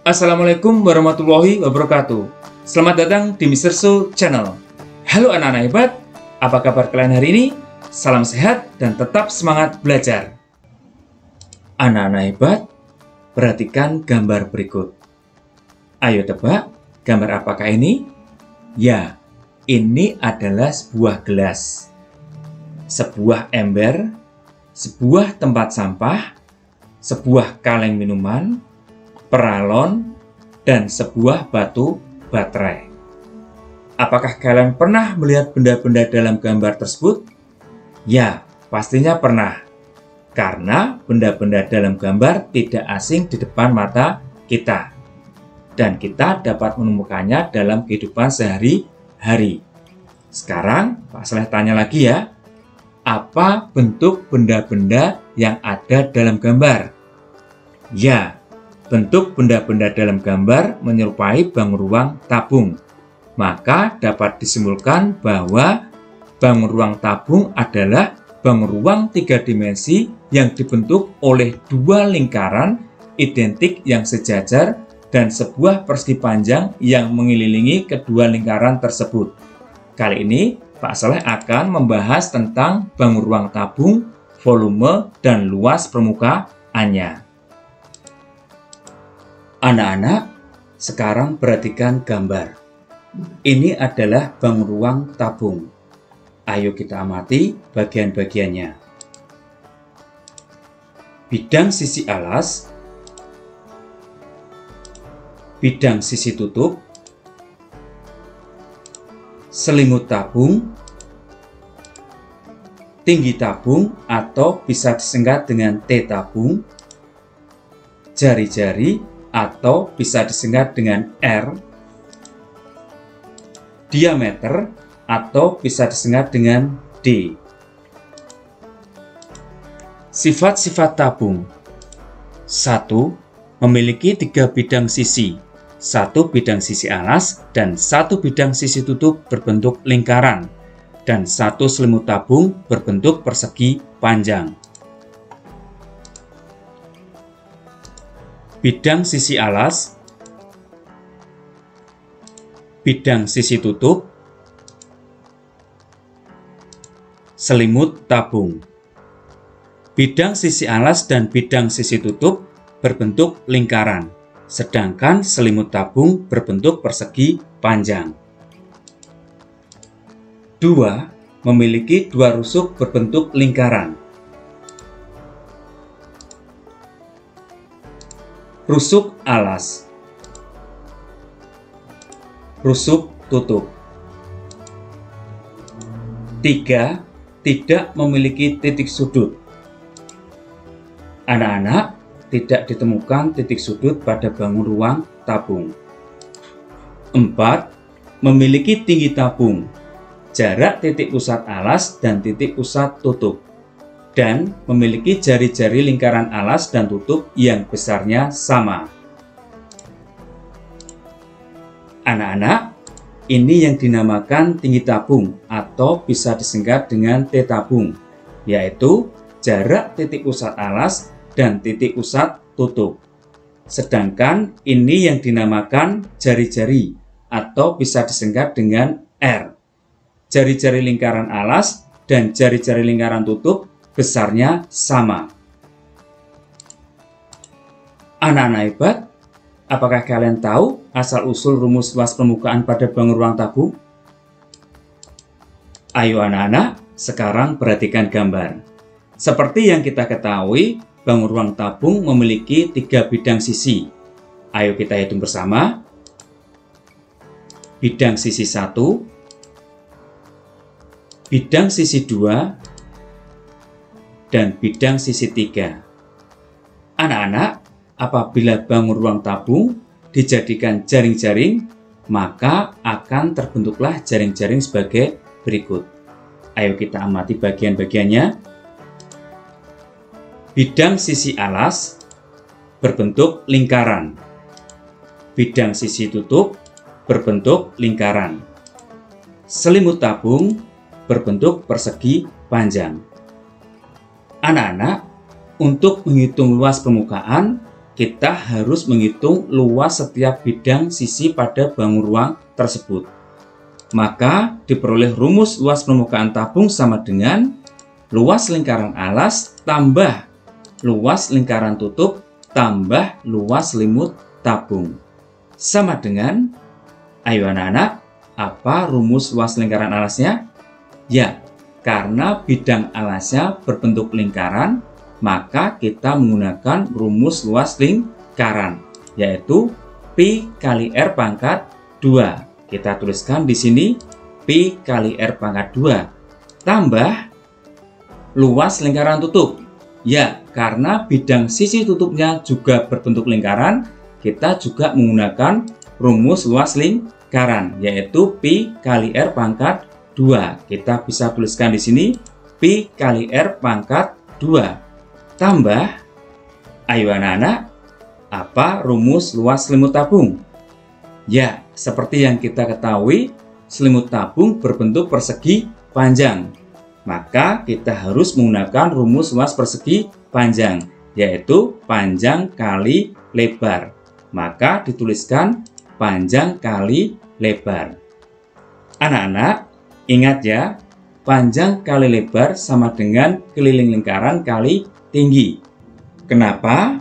Assalamualaikum warahmatullahi wabarakatuh. Selamat datang di Mr. Su Channel. Halo anak-anak hebat, apa kabar kalian hari ini? Salam sehat dan tetap semangat belajar. Anak-anak hebat, perhatikan gambar berikut. Ayo tebak, gambar apakah ini? Ya, ini adalah sebuah gelas, sebuah ember, sebuah tempat sampah, sebuah kaleng minuman, peralon, dan sebuah batu baterai. Apakah kalian pernah melihat benda-benda dalam gambar tersebut? Ya, pastinya pernah. Karena benda-benda dalam gambar tidak asing di depan mata kita. Dan kita dapat menemukannya dalam kehidupan sehari-hari. Sekarang, Pak Saleh tanya lagi ya. Apa bentuk benda-benda yang ada dalam gambar? Ya, bentuk benda-benda dalam gambar menyerupai bangun ruang tabung. Maka dapat disimpulkan bahwa bangun ruang tabung adalah bangun ruang 3 dimensi yang dibentuk oleh 2 lingkaran identik yang sejajar dan sebuah persegi panjang yang mengelilingi kedua lingkaran tersebut. Kali ini Pak Saleh akan membahas tentang bangun ruang tabung, volume, dan luas permukaannya. Anak-anak, sekarang perhatikan gambar. Ini adalah bangun ruang tabung. Ayo kita amati bagian-bagiannya. Bidang sisi alas, bidang sisi tutup, selimut tabung, tinggi tabung atau bisa disingkat dengan T tabung, jari-jari atau bisa disingkat dengan R, diameter atau bisa disingkat dengan D. Sifat-sifat tabung. 1. Memiliki 3 bidang sisi. 1 bidang sisi alas dan 1 bidang sisi tutup berbentuk lingkaran, dan 1 selimut tabung berbentuk persegi panjang. Bidang sisi alas, bidang sisi tutup, selimut tabung. Bidang sisi alas dan bidang sisi tutup berbentuk lingkaran, sedangkan selimut tabung berbentuk persegi panjang. 2. Memiliki 2 rusuk berbentuk lingkaran. Rusuk alas, rusuk tutup. 3. Tidak memiliki titik sudut. Anak-anak, tidak ditemukan titik sudut pada bangun ruang tabung. 4. Memiliki tinggi tabung, jarak titik pusat alas dan titik pusat tutup, dan memiliki jari-jari lingkaran alas dan tutup yang besarnya sama. Anak-anak, ini yang dinamakan tinggi tabung atau bisa disingkat dengan T tabung, yaitu jarak titik pusat alas dan titik pusat tutup. Sedangkan ini yang dinamakan jari-jari atau bisa disingkat dengan R. Jari-jari lingkaran alas dan jari-jari lingkaran tutup besarnya sama. Anak-anak hebat, apakah kalian tahu asal-usul rumus luas permukaan pada bangun ruang tabung? Ayo anak-anak, sekarang perhatikan gambar. Seperti yang kita ketahui, bangun ruang tabung memiliki 3 bidang sisi. Ayo kita hitung bersama. Bidang sisi 1, bidang sisi 2, dan bidang sisi 3. Anak-anak, apabila bangun ruang tabung dijadikan jaring-jaring, maka akan terbentuklah jaring-jaring sebagai berikut. Ayo kita amati bagian-bagiannya. Bidang sisi alas berbentuk lingkaran. Bidang sisi tutup berbentuk lingkaran. Selimut tabung berbentuk persegi panjang. Anak-anak, untuk menghitung luas permukaan, kita harus menghitung luas setiap bidang sisi pada bangun ruang tersebut. Maka diperoleh rumus luas permukaan tabung sama dengan luas lingkaran alas tambah luas lingkaran tutup tambah luas selimut tabung. Sama dengan, ayo anak-anak, apa rumus luas lingkaran alasnya? Ya, karena bidang alasnya berbentuk lingkaran, maka kita menggunakan rumus luas lingkaran, yaitu Pi kali R pangkat 2. Kita tuliskan di sini Pi kali R pangkat 2 tambah luas lingkaran tutup. Ya, karena bidang sisi tutupnya juga berbentuk lingkaran, kita juga menggunakan rumus luas lingkaran, yaitu Pi kali R pangkat 2. Kita bisa tuliskan di sini Pi kali R pangkat 2 tambah, ayo anak-anak, apa rumus luas selimut tabung? Ya, seperti yang kita ketahui, selimut tabung berbentuk persegi panjang. Maka kita harus menggunakan rumus luas persegi panjang, yaitu panjang kali lebar. Maka dituliskan panjang kali lebar. Anak-anak, ingat ya, panjang kali lebar sama dengan keliling lingkaran kali tinggi. Kenapa?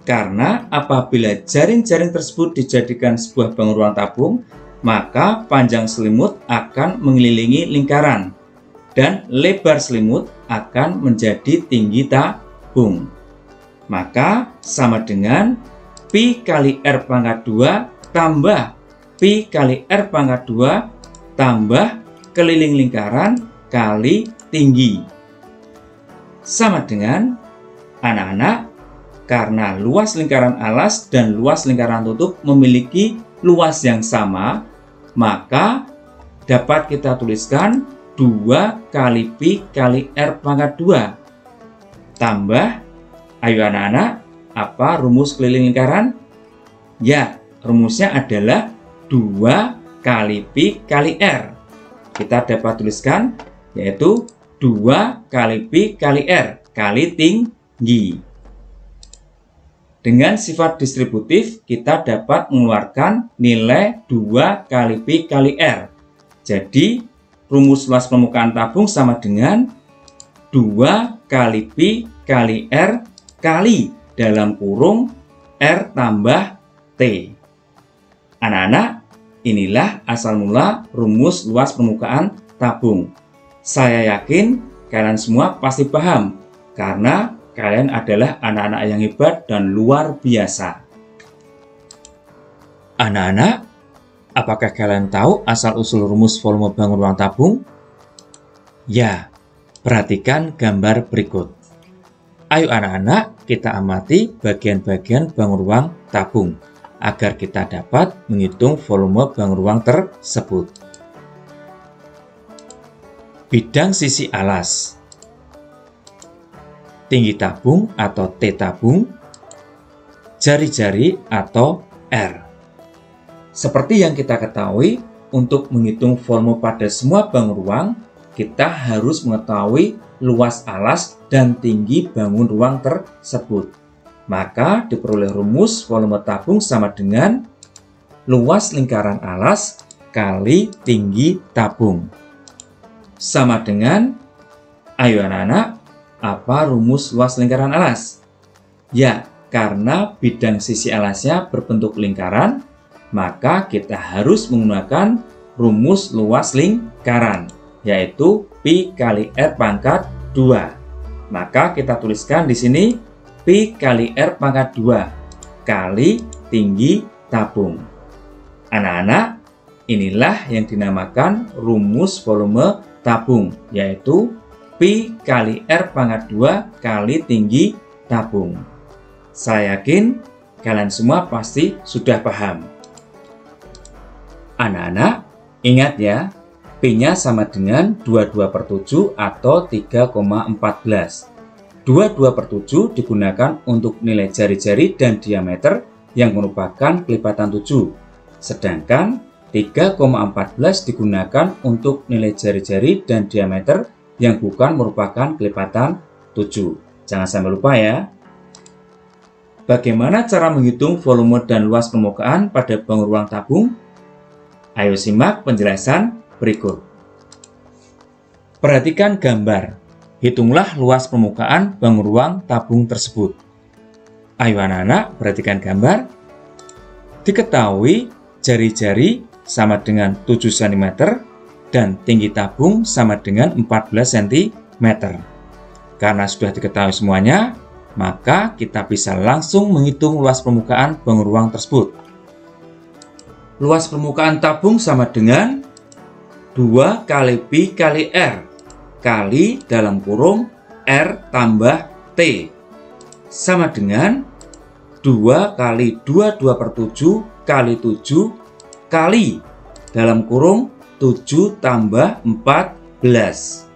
Karena apabila jaring-jaring tersebut dijadikan sebuah bangun ruang tabung, maka panjang selimut akan mengelilingi lingkaran dan lebar selimut akan menjadi tinggi tabung. Maka sama dengan Pi kali R pangkat 2 tambah Pi kali R pangkat 2 tambah keliling lingkaran kali tinggi. Sama dengan, anak-anak, karena luas lingkaran alas dan luas lingkaran tutup memiliki luas yang sama, maka dapat kita tuliskan 2 kali Pi kali R pangkat 2 tambah, ayo anak-anak, apa rumus keliling lingkaran? Ya, rumusnya adalah 2 kali Pi kali R. Kita dapat tuliskan yaitu 2 kali Pi kali R kali tinggi. Dengan sifat distributif, kita dapat mengeluarkan nilai 2 kali Pi kali R. Jadi, rumus luas permukaan tabung sama dengan 2 kali Pi kali R kali dalam kurung R tambah T. Anak-anak, inilah asal mula rumus luas permukaan tabung. Saya yakin kalian semua pasti paham, karena kalian adalah anak-anak yang hebat dan luar biasa. Anak-anak, apakah kalian tahu asal-usul rumus volume bangun ruang tabung? Ya, perhatikan gambar berikut. Ayo anak-anak, kita amati bagian-bagian bangun ruang tabung, agar kita dapat menghitung volume bangun ruang tersebut. Bidang sisi alas, tinggi tabung atau T tabung, jari-jari atau R. Seperti yang kita ketahui, untuk menghitung volume pada semua bangun ruang, kita harus mengetahui luas alas dan tinggi bangun ruang tersebut. Maka diperoleh rumus volume tabung sama dengan luas lingkaran alas kali tinggi tabung. Sama dengan, ayo anak-anak, apa rumus luas lingkaran alas? Ya, karena bidang sisi alasnya berbentuk lingkaran, maka kita harus menggunakan rumus luas lingkaran, yaitu Pi kali R pangkat 2. Maka kita tuliskan di sini Pi kali R pangkat 2 kali tinggi tabung. Anak-anak, inilah yang dinamakan rumus volume tabung, yaitu Pi kali R pangkat 2 kali tinggi tabung. Saya yakin kalian semua pasti sudah paham. Anak-anak, ingat ya, P-nya sama dengan 22/7 atau 3,14. 22/7 digunakan untuk nilai jari-jari dan diameter yang merupakan kelipatan 7. Sedangkan 3,14 digunakan untuk nilai jari-jari dan diameter yang bukan merupakan kelipatan 7. Jangan sampai lupa ya. Bagaimana cara menghitung volume dan luas permukaan pada bangun ruang tabung? Ayo simak penjelasan berikut. Perhatikan gambar. Hitunglah luas permukaan bangun ruang tabung tersebut. Ayo anak-anak, perhatikan gambar. Diketahui jari-jari sama dengan 7 cm dan tinggi tabung sama dengan 14 cm. Karena sudah diketahui semuanya, maka kita bisa langsung menghitung luas permukaan bangun ruang tersebut. Luas permukaan tabung sama dengan 2 kali Pi kali R kali dalam kurung R tambah T sama dengan 2 kali 22/7 kali 7 kali dalam kurung 7 tambah 14.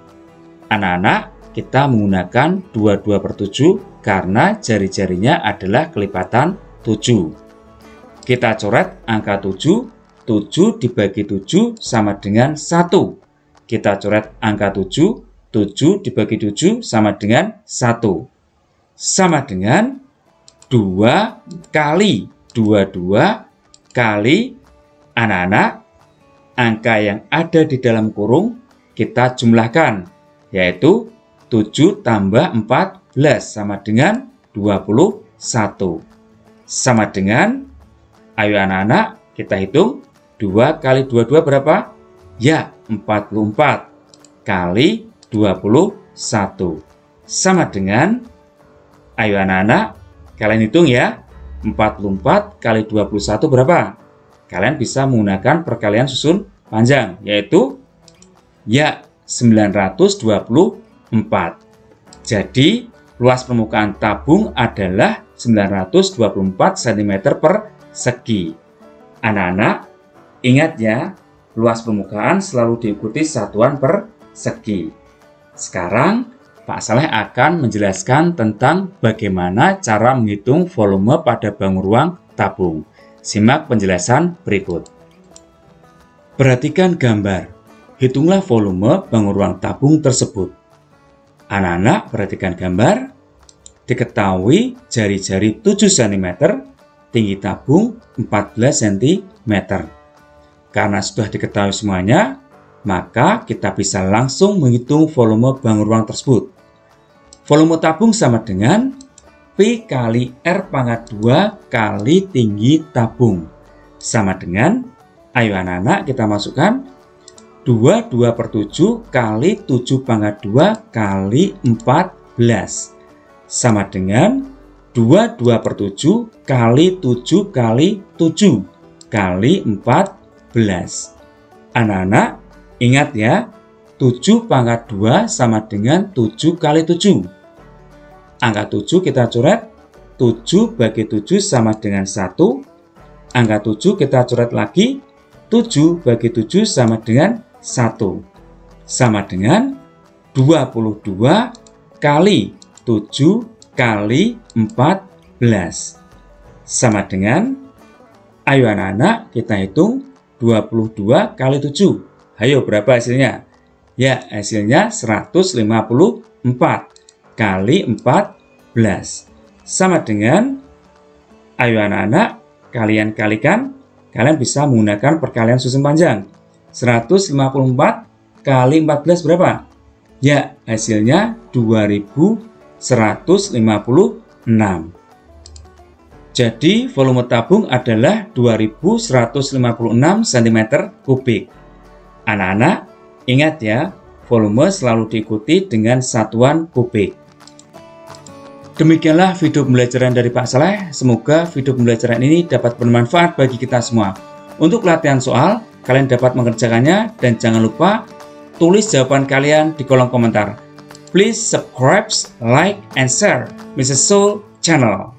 Anak-anak, kita menggunakan 22/7 karena jari-jarinya adalah kelipatan 7. Kita coret angka 7. 7 dibagi 7 sama dengan 1. Kita coret angka 7. 7 dibagi 7 sama dengan 1. Sama dengan 2 kali 22 kali anak-anak. Angka yang ada di dalam kurung kita jumlahkan, yaitu 7 tambah 14 sama dengan 21. Sama dengan, ayo anak-anak, kita hitung 2 kali 22 berapa? Ya, 44 kali 21. Sama dengan, ayo anak-anak, kalian hitung ya, 44 kali 21 berapa? Kalian bisa menggunakan perkalian susun panjang, yaitu, ya, 924. Jadi, luas permukaan tabung adalah 924 cm persegi. Anak-anak, ingat ya, luas permukaan selalu diikuti satuan persegi. Sekarang, Pak Saleh akan menjelaskan tentang bagaimana cara menghitung volume pada bangun ruang tabung. Simak penjelasan berikut. Perhatikan gambar. Hitunglah volume bangun ruang tabung tersebut. Anak-anak, perhatikan gambar. Diketahui jari-jari 7 cm, tinggi tabung 14 cm. Karena sudah diketahui semuanya, maka kita bisa langsung menghitung volume bangun ruang tersebut. Volume tabung sama dengan P kali R pangkat 2 kali tinggi tabung. Sama dengan, ayo anak-anak kita masukkan 22/7 kali 7 pangkat 2 kali 14. Sama dengan 22/7 kali 7 kali 7 kali 14. Anak-anak, ingat ya, 7 pangkat 2 sama dengan 7 kali 7. Angka 7 kita coret, 7 bagi 7 sama dengan 1. Angka 7 kita coret lagi, 7 bagi 7 sama dengan 1. Sama dengan 22 kali 7 kali 14. Sama dengan, ayo anak-anak kita hitung 22 kali 7. Ayo berapa hasilnya? Ya, hasilnya 154 kali 14. Sama dengan, ayo anak-anak kalian kalikan, kalian bisa menggunakan perkalian susun panjang. 154 kali 14 berapa? Ya, hasilnya 2156. Jadi, volume tabung adalah 2156 cm3. Anak-anak, ingat ya, volume selalu diikuti dengan satuan kubik. Demikianlah video pembelajaran dari Pak Saleh. Semoga video pembelajaran ini dapat bermanfaat bagi kita semua. Untuk latihan soal, kalian dapat mengerjakannya dan jangan lupa tulis jawaban kalian di kolom komentar. Please subscribe, like, and share Mrs. Soul channel.